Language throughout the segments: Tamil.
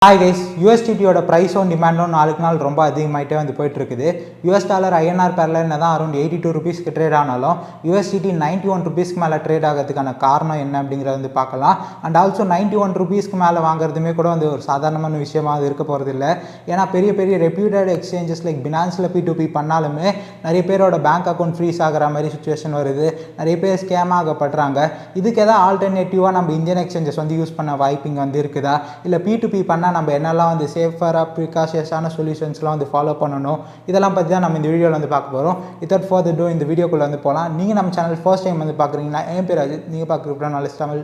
Hi guys, USDT ஓட price on demand நாளுக்கு நாள் ரொம்ப அதிகமாயிட்டே வந்து போயிட்டு இருக்குது. US டாலர் INR பேர்ல என்னதான் அரௌண்ட் 82 ரூபீஸ்க்கு ட்ரேட் ஆனாலும் USDT 91 ரூபீஸ்க்கு மேல ட்ரேட் ஆகிறதுக்கான காரணம் என்ன அப்படிங்கறத வந்து பார்க்கலாம். அண்ட் ஆல்சோ 91 ரூபீஸ்க்கு மேல வாங்குறதுமே கூட வந்து ஒரு சாதாரணமான விஷயமா இருக்க போறது இல்ல. ஏன்னா பெரிய பெரிய ரெப்யூட்டட் எக்ஸ்சேஞ்சஸ் லைக் Binanceல P2P பண்ணாலுமே நிறைய பேரோட பேங்க் அக்கவுண்ட் ஃப்ரீஸ் ஆகுற மாதிரி சிச்சுவேஷன் வருது. நிறைய பேர் ஸ்கேம் ஆகப்படுறாங்க. இதுக்கு ஏதாவது ஆல்டர்னேட்டிவா நம்ம இந்தியன் எக்ஸ்சேஞ்சஸ் வந்து யூஸ் பண்ண வாய்ப்பு இங்க வந்து இருக்குதா? இல்ல P2P பண்ணா நம்ம என்னெல்லாம் வந்து சேஃபராக ப்ரிகாஷியஸான சொல்யூஷன்ஸ்லாம் வந்து ஃபாலோ பண்ணணும், இதெல்லாம் பற்றி தான் நம்ம இந்த வீடியோவில் வந்து பார்க்க போகிறோம். வித்தவுட் ஃபர்தர் டு இந்த வீடியோக்குள்ளே வந்து போகலாம். நீங்கள் நம்ம சேனல் ஃபர்ஸ்ட் டைம் வந்து பார்க்குறீங்கன்னா என் பேர் அஜித், நீங்கள் பார்க்குறப்ப நாலேஜ் தமிழ்.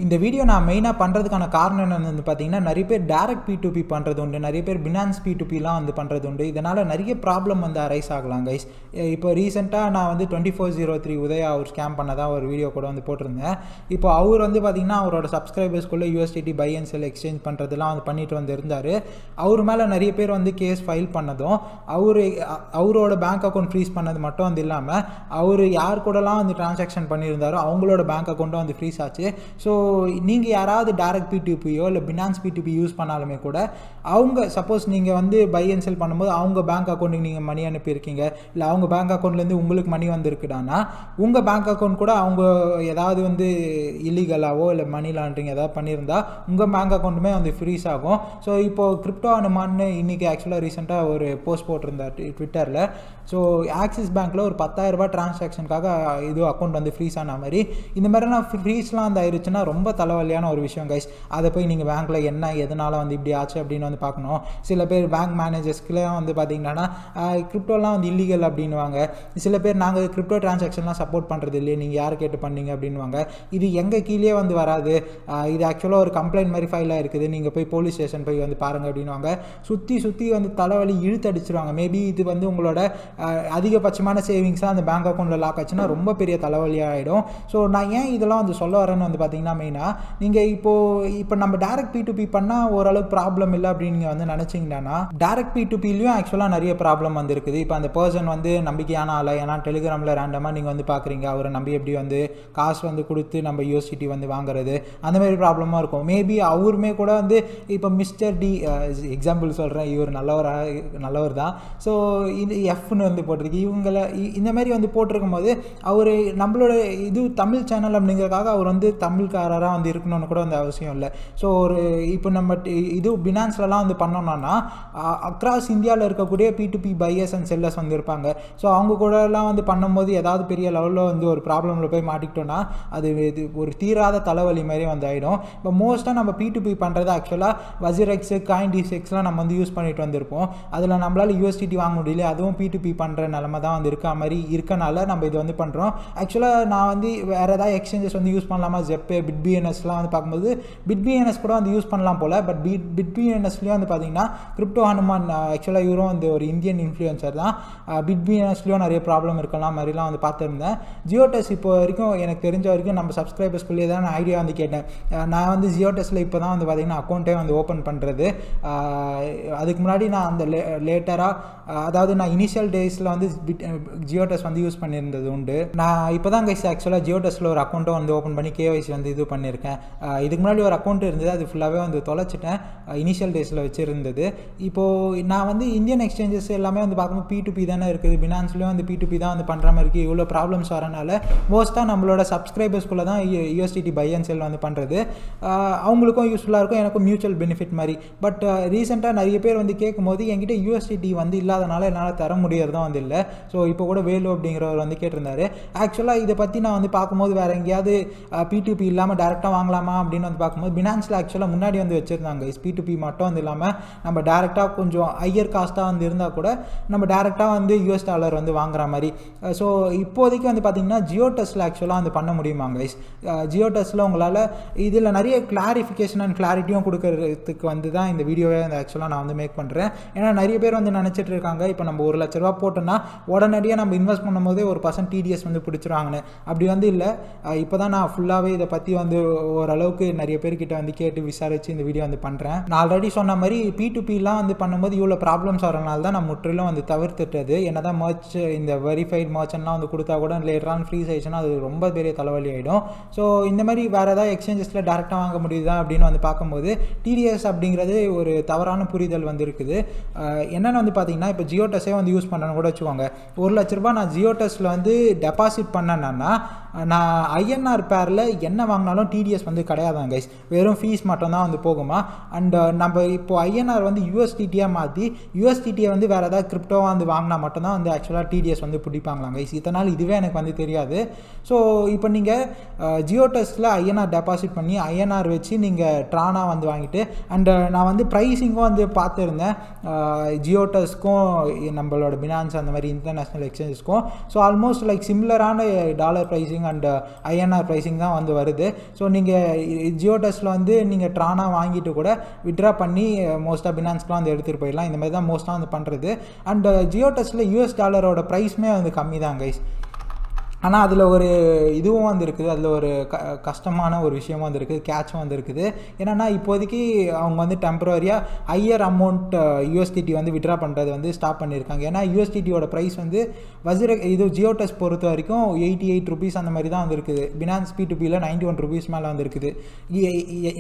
இந்த வீடியோ நான் மெயினாக பண்ணுறதுக்கான காரணம் என்னென்னு வந்து பார்த்தீங்கன்னா, நிறைய பேர் டேரக்ட் P2P பண்ணுறது உண்டு, நிறைய பேர் Binance P2Pலாம் வந்து பண்ணுறது உண்டு. இதனால் நிறைய ப்ராப்ளம் வந்து அரைஸ் ஆகலாம் கைஸ். இப்போ ரீசெண்டாக நான் வந்து 2403 உதயா அவர் ஸ்கேம் பண்ணதான் ஒரு வீடியோ கூட வந்து போட்டிருந்தேன். இப்போ அவர் வந்து பார்த்திங்கன்னா அவரோட சப்ஸ்கிரைபர்ஸ்குள்ளே USDT buy and sell exchange பண்ணுறதுலாம் வந்து பண்ணிட்டு வந்து இருந்தார். அவர் மேலே நிறைய பேர் வந்து கேஸ் ஃபைல் பண்ணதும் அவரோட பேங்க் அக்கௌண்ட் ஃப்ரீஸ் பண்ணது மட்டும் வந்து இல்லாமல் அவர் யார் கூடலாம் வந்து டிரான்சாக்ஷன் பண்ணியிருந்தாரோ அவங்களோட பேங்க் அக்கௌண்ட்டும் வந்து ஃப்ரீஸ் ஆச்சு. ஸோ நீங்கள் யாராவது டேரக்ட் P2Pயோ இல்லை Binance P2P யூஸ் பண்ணாலுமே கூட அவங்க சப்போஸ் நீங்கள் வந்து பை அண்ட் செல் பண்ணும்போது அவங்க பேங்க் அக்கௌண்ட்டுக்கு நீங்கள் மணி அனுப்பியிருக்கீங்க, இல்லை அவங்க பேங்க் அக்கௌண்ட்லேருந்து உங்களுக்கு மணி வந்திருக்குடானா உங்கள் பேங்க் அக்கௌண்ட் கூட அவங்க ஏதாவது வந்து இல்லீகலாவோ இல்லை மணி லாண்ட்ரிங் ஏதாவது பண்ணியிருந்தா உங்கள் பேங்க் அக்கௌண்ட்டுமே வந்து ஃப்ரீஸ் ஆகும். ஸோ இப்போது கிரிப்டோ அனுமான்னு இன்றைக்கி ஆக்சுவலாக ரீசெண்டாக ஒரு போஸ்ட் போட்டிருந்தார் ட்விட்டரில். ஸோ ஆக்சிஸ் பேங்க்கில் ஒரு 10,000 ரூபாய் டிரான்சாக்ஷனுக்காக இது அக்கௌண்ட் வந்து ஃப்ரீஸ் ஆன மாதிரி இந்த மாதிரிலாம் ஃப்ரீஸ்லாம் வந்து ஆயிடுச்சுன்னா ரொம்ப தலைவலியான ஒரு விஷயம் கைஸ். அதை போய் நீங்கள் பேங்க்கில் என்ன எதனால் வந்து இப்படி ஆச்சு அப்படின்னு வந்து பார்க்கணும். சில பேர் பேங்க் மேனேஜர்ஸ்க்குலாம் வந்து பார்த்தீங்கன்னா கிரிப்டோலாம் வந்து இல்லீகல் அப்படின்வாங்க. சில பேர் நாங்கள் கிரிப்டோ டிரான்சாக்ஷன்லாம் சப்போர்ட் பண்ணுறது இல்லையே, நீங்கள் யார் கேட்டு பண்ணீங்க அப்படின்வாங்க. இது எங்கள் கீழே வந்து வராது, இது ஆக்சுவலாக ஒரு கம்ப்ளைண்ட் மாதிரி ஃபைலாக இருக்குது, நீங்கள் போய் போலீஸ் ஸ்டேஷன் போய் வந்து பாருங்கள் அப்படின்வாங்க. சுற்றி வந்து தலைவலி இழுத்து அடிச்சிருவாங்க. மேபி இது வந்து உங்களோட அதிகபட்சமான சேவிங்ஸாக அந்த பேங்க் அக்கௌண்ட்டில் லாக் ஆச்சுன்னா ரொம்ப பெரிய தலைவலியாக ஆகிடும். ஸோ நான் ஏன் இதெல்லாம் வந்து சொல்ல வரேன்னு வந்து பார்த்தீங்கன்னா, மெயினாக நீங்கள் இப்போ நம்ம டேரக்ட் P2P பண்ணால் ஓரளவுக்கு ப்ராப்ளம் இல்லை அப்படின்னு நீங்கள் வந்து நினச்சிங்கன்னா, டேரக்ட் P2Pலையும் ஆக்சுவலாக நிறைய ப்ராப்ளம் வந்து இருக்குது. இப்போ அந்த பர்சன் வந்து நம்பிக்கையான ஆளை, ஏன்னா டெலிகிராமில் ரேண்டமாக நீங்கள் வந்து பார்க்குறீங்க, அவரை நம்பி எப்படி வந்து காசு வந்து கொடுத்து நம்ம USDT வந்து வாங்குறது, அந்த மாதிரி ப்ராப்ளமாக இருக்கும். மேபி அவருமே கூட வந்து இப்போ மிஸ்டர் டி எக்ஸாம்பிள் சொல்கிறேன், இவர் நல்லவர் தான். ஸோ இது எஃப்னு வந்து போட்டிருக்கு, இவங்களை இந்த மாதிரி வந்து போட்டிருக்கும் போது அவர் நம்மளோட இது தமிழ் சேனல் அப்படிங்கிறதுக்காக அவர் வந்து தமிழ்காரராக வந்து இருக்கணும்னு கூட வந்து அவசியம் இல்லை. ஸோ ஒரு இப்போ நம்ம இது பினான்ஸ்லலாம் வந்து பண்ணோம்னா அக்ராஸ் இந்தியாவில் இருக்கக்கூடிய P2P பையர்ஸ் அண்ட் செல்லர்ஸ் வந்து இருப்பாங்க. ஸோ அவங்க கூடலாம் வந்து பண்ணும்போது ஏதாவது பெரிய லெவலில் வந்து ஒரு ப்ராப்ளமில் போய் மாட்டிக்கிட்டோன்னா அது ஒரு தீராத தலைவலி மாதிரி வந்து ஆகிடும். இப்போ மோஸ்ட்டாக நம்ம P2P பண்ணுறது ஆக்சுவலாக வசிரெக்ஸு காயின்.dx நம்ம வந்து யூஸ் பண்ணிட்டு வந்திருப்போம். அதில் நம்மளால் USDT வாங்க முடியல, அதுவும் P2P பண்ணுற நிலமை தான் வந்து இருக்க மாதிரி இருக்கனால நம்ம இது வந்து பண்ணுறோம். ஆக்சுவலாக நான் வந்து வேறு ஏதாவது எக்ஸ்சேஞ்சஸ் வந்து யூஸ் பண்ணலாமா, ஜெப்பே BitBNSலாம் வந்து பார்க்கும்போது BitBNS கூட வந்து யூஸ் பண்ணலாம் போல். பட் BitBNSலேயும் வந்து பார்த்தீங்கன்னா கிரிப்டோ ஹனுமான் ஆக்சுவலாக இவரும் வந்து ஒரு இந்தியன் இன்ஃப்ளூயன்சர் தான். BitBNSலேயும் நிறைய ப்ராப்ளம் இருக்கலாம் மாதிரிலாம் வந்து பார்த்துருந்தேன். ஜியோடெஸ் இப்போ வரைக்கும் எனக்கு தெரிஞ்ச வரைக்கும் நம்ம சப்ஸ்கிரைபர்ஸ்குள்ளேயே தான் நான் ஐடியா வந்து கேட்டேன். நான் வந்து ஜியோடெஸில் இப்போ தான் வந்து பார்த்தீங்கன்னா அக்கௌண்ட்டே வந்து ஓப்பன் பண்ணுறது. அதுக்கு முன்னாடி நான் அந்த லேட்டராக அதாவது நான் இனிஷியல் டேஸில் வந்து ஜியோடெஸ் வந்து யூஸ் பண்ணியிருந்தது உண்டு. நான் இப்போ தான் கைஸ் ஆக்சுவலாக ஜியோடெஸில் ஒரு அக்கௌண்ட்டை வந்து ஓப்பன் பண்ணி KYC வந்து இது பண்ணியிருக்கேன். இதுக்கு முன்னாடி ஒரு அக்கௌண்ட் இருந்தது, அது ஃபுல்லாகவே வந்து தொலைச்சிட்டேன். இனிஷியல் டேஸில் வச்சுருந்தது. இப்போது நான் வந்து இந்தியன் எக்ஸ்சேஞ்சஸ் எல்லாமே வந்து பார்க்கும்போது P2P தானே இருக்குது. பினான்ஸ்லேயும் வந்து P2P தான் வந்து பண்ணுற மாதிரி இருக்குது. இவ்வளோ ப்ராப்ளம்ஸ் வரனால மோஸ்ட்டாக நம்மளோட சப்ஸ்கிரைபர்ஸ்குள்ளே தான் USDT பை அண்ட் செல் வந்து பண்ணுறது. அவங்களுக்கும் யூஸ்ஃபுல்லாக இருக்கும், எனக்கும் மியூச்சுவல் பெனிஃபிட் மாதிரி. பட் ரீசெண்டாக நிறைய பேர் வந்து கேட்கும்போது என்கிட்ட USDT வந்து இல்லாதனால என்னால் தர முடியறதும் வந்து இல்லை. ஸோ இப்போ கூட வேலு அப்படிங்கிறவர் வந்து கேட்டிருந்தாரு. ஆக்சுவலாக இதை பற்றி நான் வந்து பார்க்கும்போது வேறு எங்கேயாவது P2P இல்லாமல் டேரெக்டாக வாங்கலாமா அப்படின்னு வந்து பார்க்கும்போது பினான்ஸில் ஆக்சுவலாக முன்னாடி வந்து வச்சுருந்தாங்க. P2P மட்டும் வந்து இல்லாமல் நம்ம டேரெக்டாக கொஞ்சம் ஹையர் காஸ்ட்டாக வந்து இருந்தால் கூட நம்ம டேரெக்டாக வந்து US டாலர் வந்து வாங்குற மாதிரி. ஸோ இப்போதைக்கு வந்து பார்த்திங்கன்னா ஜியோடெஸில் ஆக்சுவலாக வந்து பண்ண முடியுமாங்க கைஸ். ஜியோடெஸில் உங்களால் இதில் நிறைய கிளாரிஃபிகேஷன் அண்ட் கிளாரிட்டியும் கொடுக்கறதுக்கு வந்து தான் இந்த வீடியோவே வந்து ஆக்சுவலாக நான் வந்து மேக் பண்ணுறேன். ஏன்னா நிறைய பேர் வந்து நினச்சிட்டு இருக்காங்க, இப்போ நம்ம 1 லட்ச ரூபா போட்டோன்னா உடனடியாக நம்ம இன்வெஸ்ட் பண்ணும்போதே ஒரு % TDS வந்து பிடிச்சிருவாங்கன்னு. அப்படி வந்து இல்லை. இப்போ தான் நான் ஃபுல்லாகவே இதை பற்றி வந்து ஓரளவுக்கு நிறைய பேர்கிட்ட வந்து கேட்டு விசாரித்து இந்த வீடியோ வந்து பண்ணுறேன். நான் ஆல்ரெடி சொன்ன மாதிரி P2Pலாம் வந்து பண்ணும்போது இவ்வளோ ப்ராப்ளம்ஸ் வரனால தான் நான் முற்றிலும் வந்து தவிர்த்துட்டது. என்னதான் மர்ச் இந்த வெரிஃபைட் மர்ச்சன்ட்லாம் வந்து கொடுத்தா கூட லேட்டரான ஃப்ரீஸ் ஆயிடுச்சுன்னா அது ரொம்ப பெரிய தலைவலி ஆகிடும். ஸோ இந்த மாதிரி வேறு ஏதாவது எக்ஸ்சேஞ்சஸில் டேரெக்டாக வாங்க முடியுதா அப்படின்னு வந்து பார்க்கும்போது டிடிஎஸ் அப்படிங்கிறது ஒரு தவறான புரிதல் வந்து இருக்குது. என்னென்னு வந்து பார்த்தீங்கன்னா, இப்போ ஜியோடெஸே வந்து யூஸ் பண்ணணும்னு கூட வச்சுக்கோங்க. 1 லட்ச ரூபா நான் ஜியோடெஸில் வந்து டெபாசிட் பண்ணேன்னா நான் ஐஎன்ஆர் பேரில் என்ன வாங்கினாலும் டிடிஎஸ் வந்து கிடையாதான் கைஸ், வெறும் ஃபீஸ் மட்டும்தான் வந்து போகுமா. அண்ட் நம்ம இப்போ ஐஎன்ஆர் வந்து யூஎஸ்டிடியாக மாற்றி யூஎஸ்டிடியை வந்து வேறு ஏதாவது கிரிப்டோவாக வந்து வாங்கினா மட்டும்தான் வந்து ஆக்சுவலாக டிடிஎஸ் வந்து பிடிப்பாங்களாம் கைஸ். இதனால் இதுவே எனக்கு வந்து தெரியாது. ஸோ இப்போ நீங்கள் ஜியோடெஸில் ஐஎன்ஆர் டெபாசிட் பண்ணி ஐஎன்ஆர் வச்சு நீங்கள் ட்ரானா வந்து வாங்கிட்டு, அண்டு நான் வந்து ப்ரைஸிங்கும் வந்து பார்த்துருந்தேன் ஜியோடெஸ்க்கும் நம்மளோட பினான்ஸ் அந்த மாதிரி இன்டர்நேஷ்னல் எக்ஸ்சேஞ்சஸ்க்கும். ஸோ ஆல்மோஸ்ட் லைக் சிமிலரான dollar pricing and INR pricing தான் வந்து வருது. ஸோ நீங்கள் ஜியோடெஸில் வந்து நீங்கள் ட்ரானா வாங்கிட்டு கூட விட்ரா பண்ணி மோஸ்ட்டாக பினான்ஸ்லாம் வந்து எடுத்துகிட்டு போயிடலாம். இந்த மாதிரி தான் மோஸ்ட்டாக வந்து பண்ணுறது. அண்ட் ஜியோடெஸில் யூஎஸ் டாலரோட ப்ரைஸுமே வந்து கம்மி தான் கைஸ். ஆனால் அதில் ஒரு இதுவும் வந்து இருக்குது, அதில் ஒரு கஷ்டமான ஒரு விஷயமும் வந்து இருக்குது, கேட்சும் வந்து இருக்குது. என்னென்னா இப்போதைக்கு அவங்க வந்து டெம்பரரியாக ஹையர் அமௌண்ட் யூஎஸ்டிடி வந்து விட்ரா பண்ணுறது வந்து ஸ்டாப் பண்ணியிருக்காங்க. ஏன்னா யூஎஸ்டிடியோட ப்ரைஸ் வந்து இது ஜியோடெஸ் பொறுத்த வரைக்கும் 88 ருபீஸ் அந்த மாதிரி தான் வந்து இருக்குது. பினான்ஸ் P2Pயில் 91 ருபீஸ் மேலே வந்து இருக்குது.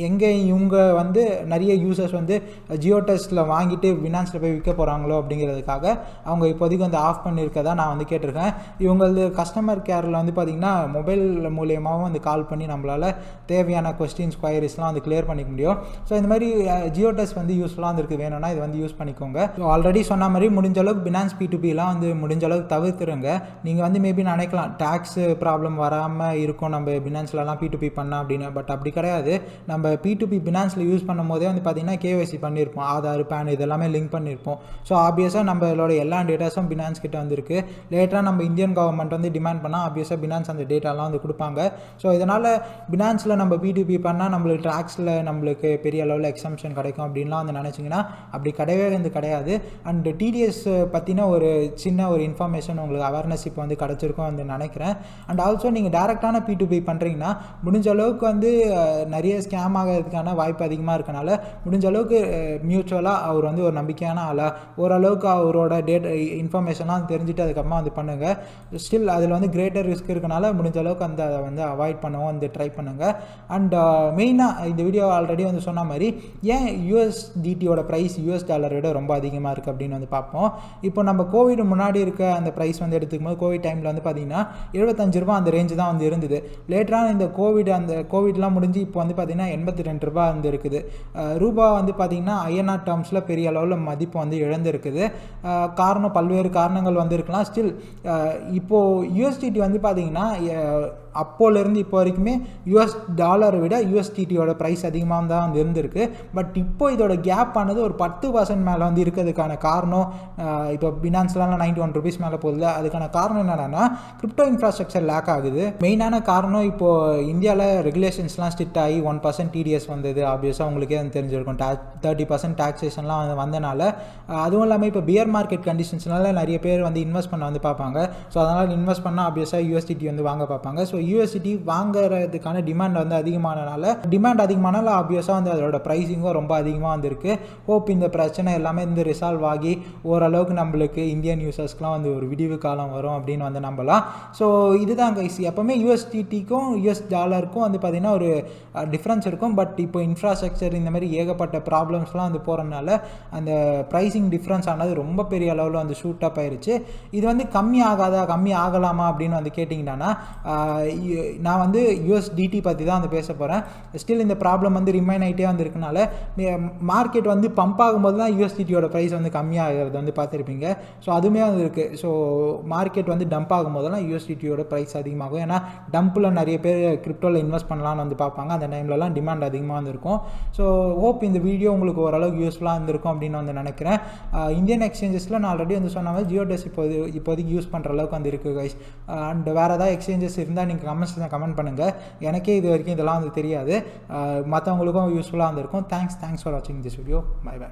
எங்கே இவங்க வந்து நிறைய யூசர்ஸ் வந்து ஜியோடெஸில் வாங்கிட்டு பினான்ஸில் போய் விற்க போகிறாங்களோ அப்படிங்கிறதுக்காக அவங்க இப்போதைக்கு வந்து ஆஃப் பண்ணியிருக்கதா நான் வந்து கேட்டிருக்கேன். இவங்களது கஸ்டமர் கேரில் வந்து பார்த்திங்கன்னா மொபைல் மூலியமாகவும் வந்து கால் பண்ணி நம்மளால் தேவையான கொஸ்டின்ஸ் குவைரிஸ்லாம் வந்து கிளியர் பண்ணிக்க முடியும். ஸோ இந்த மாதிரி ஜியோடெஸ் வந்து யூஸ்ஃபுல்லாக வந்துருக்கு, வேணும்னா இது வந்து யூஸ் பண்ணிக்கோங்க. ஸோ ஆல்ரெடி சொன்ன மாதிரி முடிஞ்ச அளவுக்கு பினான்ஸ் P2Pலாம் வந்து முடிஞ்ச அளவுக்கு தவிர்த்துருங்க. நீங்கள் வந்து மேபி நினைக்கலாம் டேக்ஸ் ப்ராப்ளம் வராமல் இருக்கும் நம்ம பினான்ஸ்லலாம் P2P பண்ணால் அப்படின்னு. பட் அப்படி கிடையாது. நம்ம P2P பினான்ஸில் யூஸ் பண்ணும் போதே வந்து பார்த்திங்கன்னா கேஒய்சி பண்ணியிருப்போம், ஆதார் பேன் இதெல்லாமே லிங்க் பண்ணியிருப்போம். ஸோ ஆப்வியஸாக நம்மளோட எல்லா டேட்டாஸும் பினான்ஸ் கிட்ட வந்துருக்கு. லேட்டராக நம்ம இந்தியன் கவர்மெண்ட் வந்து டிமாண்ட் பண்ணால் ஆப்வியஸாக பினான்ஸ் அந்த டேட்டாலாம் வந்து கொடுப்பாங்க. ஸோ இதனால் பினான்ஸில் நம்ம P2P பண்ணால் நம்மளுக்கு ட்ராக்ஸில் நம்மளுக்கு பெரிய அளவில் எக்ஸம்ஷன் கிடைக்கும் அப்படின்லாம் வந்து நினச்சிங்கன்னா அப்படி கிடையவே வந்து கிடையாது. அண்ட் டிடிஎஸ் பற்றின ஒரு சின்ன ஒரு இன்ஃபர்மேஷன் உங்களுக்கு அவேர்னஸ் இப்போ வந்து கிடச்சிருக்கும் வந்து நினைக்கிறேன். அண்ட் ஆல்சோ நீங்கள் டேரெக்டான P2P பண்ணுறீங்கன்னா முடிஞ்ச அளவுக்கு வந்து நிறைய ஸ்கேம் ஆகிறதுக்கான வாய்ப்பு அதிகமாக இருக்கனால முடிஞ்ச அளவுக்கு மியூச்சுவலாக அவர் வந்து ஒரு நம்பிக்கையான ஆளாக ஓரளவுக்கு அவரோட இன்ஃபர்மேஷன்லாம் தெரிஞ்சுட்டு அதுக்கப்புறமா வந்து பண்ணுங்கள். ஸ்டில் அதில் வந்து கிரேட்டர் ரிஸ்க் இருக்கனால முடிஞ்ச அளவுக்கு அந்த அதை வந்து அவாய்ட் பண்ணவும் வந்து ட்ரை பண்ணுங்கள். அண்ட் மெயினாக இந்த வீடியோ ஆல்ரெடி வந்து சொன்ன மாதிரி ஏன் யூஎஸ்டிடியோட ப்ரைஸ் யூஎஸ் டாலரை விட ரொம்ப அதிகமாக இருக்குது அப்படின்னு வந்து பார்ப்போம். இப்போ நம்ம கோவிட் முன்னாடி இருக்க அந்த ப்ரைஸ் வந்து எடுத்துக்கும் போது கோவிட் டைமில் வந்து பார்த்திங்கன்னா 75 ரூபா அந்த ரேஞ்சு தான் வந்து இருந்தது. லேட்டரான இந்த கோவிட்லாம் முடிஞ்சு இப்போ வந்து பார்த்திங்கன்னா 82 ரூபா வந்து இருக்குது. ரூபா வந்து பார்த்திங்கன்னா ஐஎன்ஆர் டேர்ம்ஸில் பெரிய அளவில் மதிப்பு வந்து இழந்திருக்குது. காரணம் பல்வேறு காரணங்கள் வந்து இருக்கலாம். ஸ்டில் இப்போது யூஎஸ்டிடி வந்து பார்த்திங்கன்னா அப்போலேருந்து இப்போ வரைக்குமே யூஎஸ் டாலரை விட யூஎஸ்டிடியோட ப்ரைஸ் அதிகமாக தான் வந்து இருந்திருக்கு. பட் இப்போ இதோட கேப் ஆனது ஒரு 10% மேலே வந்து இருக்கிறதுக்கான காரணம் இப்போ பினான்ஸ்லாம் 91 ருபீஸ் மேலே போகுது. அதுக்கான காரணம் என்னென்னா கிரிப்டோ இன்ஃப்ராஸ்ட்ரக்சர் லேக் ஆகுது. மெயினான காரணம் இப்போது இந்தியாவில் ரெகுலேஷன்ஸ்லாம் ஸ்ட்ரிக்ட் ஆகி 1% டிடிஎஸ் வந்தது. ஆப்வியஸாக உங்களுக்கே வந்து தெரிஞ்சிருக்கும். 30% டாக்ஸேஷன்லாம் வந்து வந்தனால, அதுவும் இல்லாமல் இப்போ பியர் மார்க்கெட் கண்டிஷன்ஸ்னால நிறைய பேர் வந்து இன்வெஸ்ட் பண்ண வந்து பார்ப்பாங்க. ஸோ அதனால் இன்வெஸ்ட் பண்ணால் ஆப்வியஸாக யூஎஸ்டிடி வந்து வாங்க பார்ப்பாங்க. ஸோ யூஎஸ்டிடி வாங்குறதுக்கான டிமாண்ட் வந்து அதிகமானால ஆப்வியஸாக வந்து அதோட ப்ரைஸிங்கும் ரொம்ப அதிகமாக வந்திருக்கு. ஹோப் இந்த பிரச்சனை எல்லாமே வந்து ரிசால்வ் ஆகி ஓரளவுக்கு நம்மளுக்கு இந்தியன் யூசர்ஸ்க்குலாம் வந்து ஒரு விடிவு காலம் வரும் அப்படின்னு வந்து நம்பலாம். ஸோ இதுதான் கைஸ், எப்போவுமே யூஎஸ்டிடிக்கும் யூஎஸ் டாலருக்கும் வந்து பார்த்திங்கன்னா ஒரு டிஃப்ரென்ஸ் இருக்கும். பட் இப்போ இன்ஃப்ராஸ்ட்ரக்சர் இந்த மாதிரி ஏகப்பட்ட ப்ராப்ளம்ஸ்லாம் வந்து போகிறதுனால அந்த ப்ரைஸிங் டிஃப்ரென்ஸ் ஆனது ரொம்ப பெரிய அளவில் வந்து ஷூட் அப் ஆயிடுச்சு. இது வந்து கம்மி ஆகலாமா அப்படின்னு வந்து கேட்டிங்கன்னா, நான் வந்து யூஎஸ்டிடி பற்றி தான் வந்து பேச போகிறேன். ஸ்டில் இந்த ப்ராப்ளம் வந்து ரிமைன் ஆகிட்டே வந்து இருக்கனால மார்க்கெட் வந்து பம்ப் ஆகும்போது தான் யூஎஸ்டிடியோட ப்ரைஸ் வந்து கம்மியாகிறது வந்து பார்த்துருப்பீங்க. ஸோ அதுவுமே வந்து இருக்குது. ஸோ மார்க்கெட் வந்து டம்ப் ஆகும்போதெல்லாம் யூஎஸ்டிடியோட ப்ரைஸ் அதிகமாகும். ஏன்னா டம்பில் நிறைய பேர் கிரிப்டோவில் இன்வெஸ்ட் பண்ணலான்னு வந்து பார்ப்பாங்க. அந்த டைம்லலாம் டிமாண்ட் அதிகமாக வந்துருக்கும். ஸோ ஹோப் இந்த வீடியோ உங்களுக்கு ஓரளவுக்கு யூஸ்ஃபுல்லாக இருந்திருக்கும் அப்படின்னு வந்து நினைக்கிறேன். இந்தியன் எக்ஸ்சேஞ்சஸில் நான் ஆல்ரெடி வந்து சொன்ன மாதிரி ஜியோடெஸ் இப்போதைக்கு யூஸ் பண்ணுற அளவுக்கு வந்து இருக்குது கைஸ். அண்ட் வேறு ஏதாவது எக்ஸ்சேஞ்சஸ் இருந்தால் நீங்கள் கமெண்ட்ஸில் கமெண்ட் பண்ணுங்கள். எனக்கே இது வரைக்கும் இதெல்லாம் வந்து தெரியாது. மற்றவங்களுக்கும் யூஸ்ஃபுல்லாக இருந்திருக்கும். தேங்க்ஸ் ஃபார் வாட்சிங் திஸ் வீடியோ. Bye by.